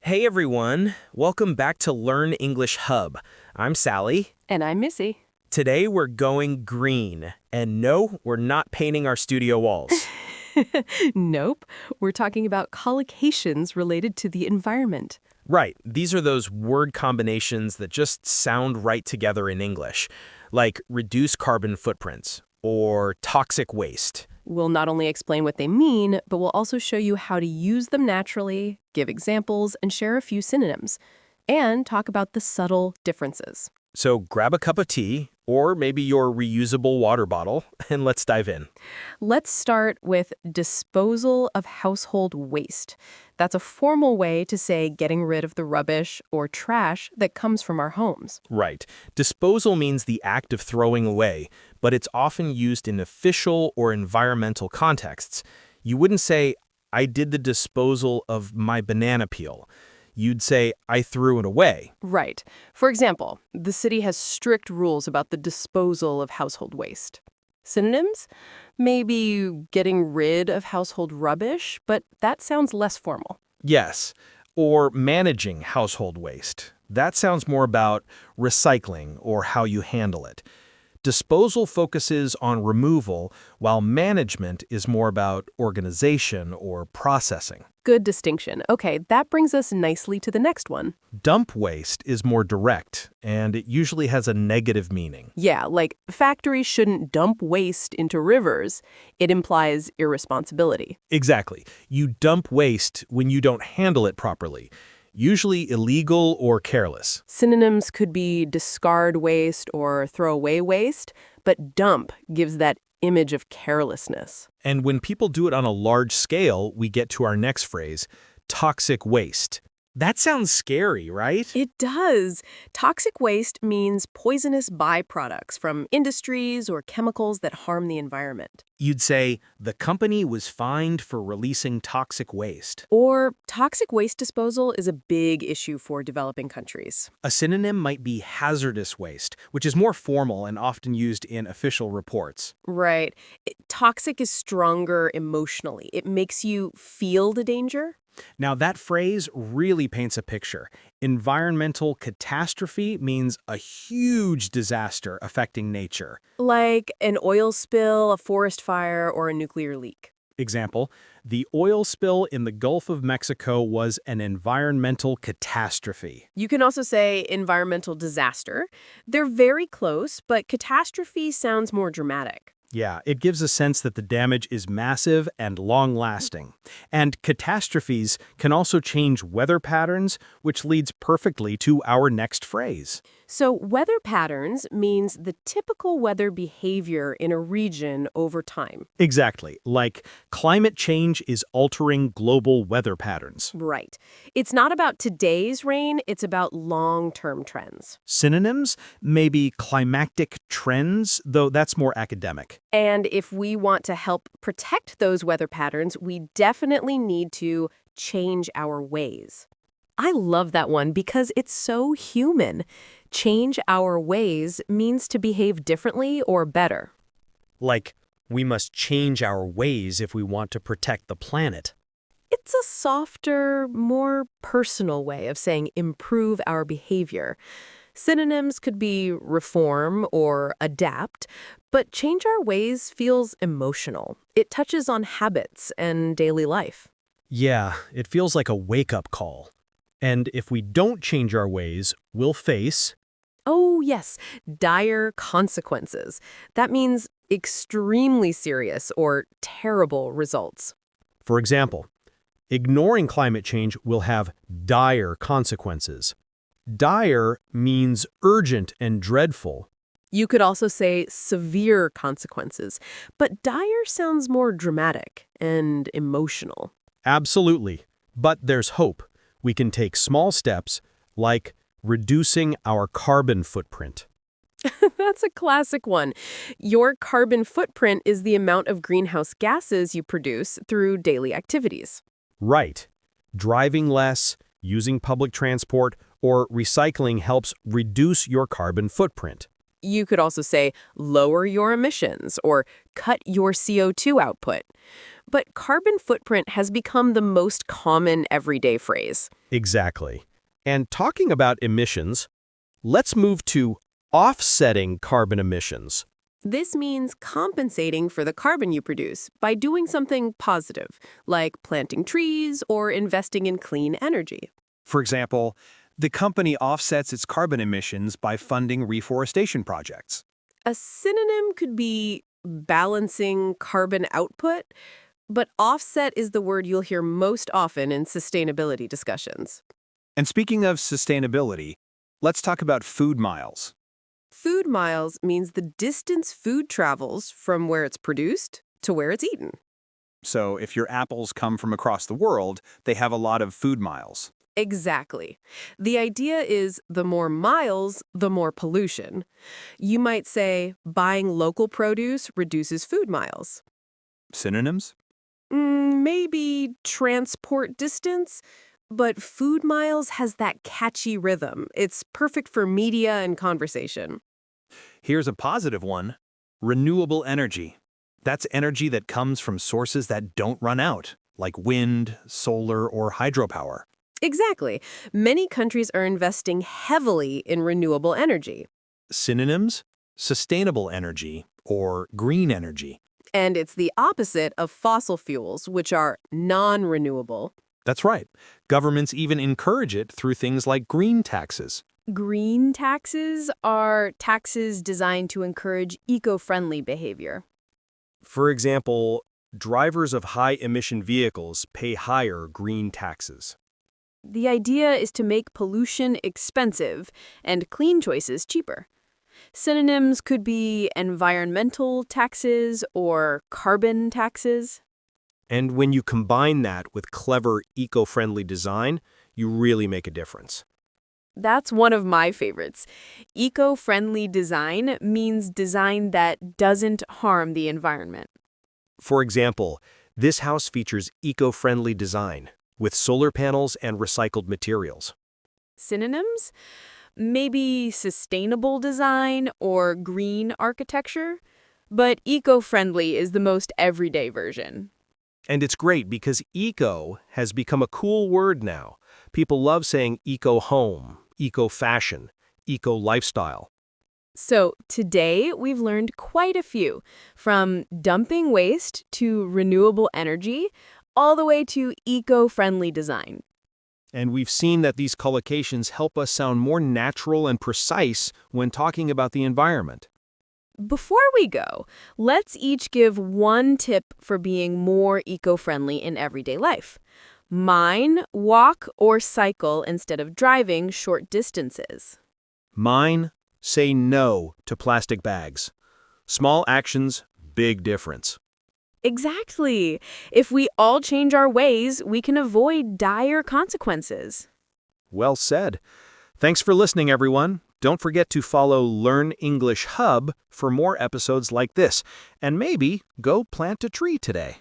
Hey everyone, welcome back to Learn English Hub. I'm Sally. And I'm Missy. Today we're going green. And no, we're not painting our studio walls. Nope. We're talking about collocations related to the environment. Right, these are those word combinations that just sound right together in English, like reduce carbon footprints or toxic waste. We'll not only explain what they mean, but we'll also show you how to use them naturally, give examples, and share a few synonyms, and talk about the subtle differences. So grab a cup of tea, or maybe your reusable water bottle, and let's dive in. Let's start with disposal of household waste. That's a formal way to say getting rid of the rubbish or trash that comes from our homes. Right. Disposal means the act of throwing away, but it's often used in official or environmental contexts. You wouldn't say, I did the disposal of my banana peel. You'd say, I threw it away. Right. For example, the city has strict rules about the disposal of household waste. Synonyms? Maybe getting rid of household rubbish, but that sounds less formal. Yes. Or managing household waste. That sounds more about recycling or how you handle it. Disposal focuses on removal, while management is more about organization or processing. Good distinction. Okay, that brings us nicely to the next one. Dump waste is more direct, and it usually has a negative meaning. Yeah, like factories shouldn't dump waste into rivers. It implies irresponsibility. Exactly. You dump waste when you don't handle it properly, usually illegal or careless. Synonyms could be discard waste or throw away waste, but dump gives that image of carelessness. And when people do it on a large scale, we get to our next phrase, toxic waste. That sounds scary, right? It does. Toxic waste means poisonous byproducts from industries or chemicals that harm the environment. You'd say, the company was fined for releasing toxic waste. Or toxic waste disposal is a big issue for developing countries. A synonym might be hazardous waste, which is more formal and often used in official reports. Right. Toxic is stronger emotionally. It makes you feel the danger. Now, that phrase really paints a picture. Environmental catastrophe means a huge disaster affecting nature. Like an oil spill, a forest fire, or a nuclear leak. Example, the oil spill in the Gulf of Mexico was an environmental catastrophe. You can also say environmental disaster. They're very close, but catastrophe sounds more dramatic. Yeah, it gives a sense that the damage is massive and long-lasting. And catastrophes can also change weather patterns, which leads perfectly to our next phrase. So weather patterns means the typical weather behavior in a region over time. Exactly, like climate change is altering global weather patterns. Right. It's not about today's rain, it's about long-term trends. Synonyms? Maybe climactic trends, though that's more academic. And if we want to help protect those weather patterns, we definitely need to change our ways. I love that one because it's so human. Change our ways means to behave differently or better. Like, we must change our ways if we want to protect the planet. It's a softer, more personal way of saying improve our behavior. Synonyms could be reform or adapt, but change our ways feels emotional. It touches on habits and daily life. Yeah, it feels like a wake-up call. And if we don't change our ways, we'll face... Oh, yes, dire consequences. That means extremely serious or terrible results. For example, ignoring climate change will have dire consequences. Dire means urgent and dreadful. You could also say severe consequences, but dire sounds more dramatic and emotional. Absolutely. But there's hope. We can take small steps, like reducing our carbon footprint. That's a classic one. Your carbon footprint is the amount of greenhouse gases you produce through daily activities. Right. Driving less, using public transport, or recycling helps reduce your carbon footprint. You could also say lower your emissions or cut your CO2 output. but carbon footprint has become the most common everyday phrase. Exactly. And talking about emissions, let's move to offsetting carbon emissions. This means compensating for the carbon you produce by doing something positive, like planting trees or investing in clean energy. For example, the company offsets its carbon emissions by funding reforestation projects. A synonym could be balancing carbon output, but offset is the word you'll hear most often in sustainability discussions. And speaking of sustainability, let's talk about food miles. Food miles means the distance food travels from where it's produced to where it's eaten. So if your apples come from across the world, they have a lot of food miles. Exactly. The idea is the more miles, the more pollution. You might say buying local produce reduces food miles. Synonyms? Maybe transport distance, but food miles has that catchy rhythm. It's perfect for media and conversation. Here's a positive one. Renewable energy. That's energy that comes from sources that don't run out, like wind, solar, or hydropower. Exactly. Many countries are investing heavily in renewable energy. Synonyms? Sustainable energy or green energy. And it's the opposite of fossil fuels, which are non-renewable. That's right. Governments even encourage it through things like green taxes. Green taxes are taxes designed to encourage eco-friendly behavior. For example, drivers of high-emission vehicles pay higher green taxes. The idea is to make pollution expensive and clean choices cheaper. Synonyms could be environmental taxes or carbon taxes. And when you combine that with clever eco-friendly design, you really make a difference. That's one of my favorites. Eco-friendly design means design that doesn't harm the environment. For example, this house features eco-friendly design with solar panels and recycled materials. Synonyms? Maybe sustainable design or green architecture, but eco-friendly is the most everyday version. And it's great because eco has become a cool word now. People love saying eco-home, eco-fashion, eco-lifestyle. So today we've learned quite a few, from dumping waste to renewable energy, all the way to eco-friendly design. And we've seen that these collocations help us sound more natural and precise when talking about the environment. Before we go, let's each give one tip for being more eco-friendly in everyday life. Mine, walk or cycle instead of driving short distances. Mine, say no to plastic bags. Small actions, big difference. Exactly. If we all change our ways, we can avoid dire consequences. Well said. Thanks for listening, everyone. Don't forget to follow Learn English Hub for more episodes like this, and maybe go plant a tree today.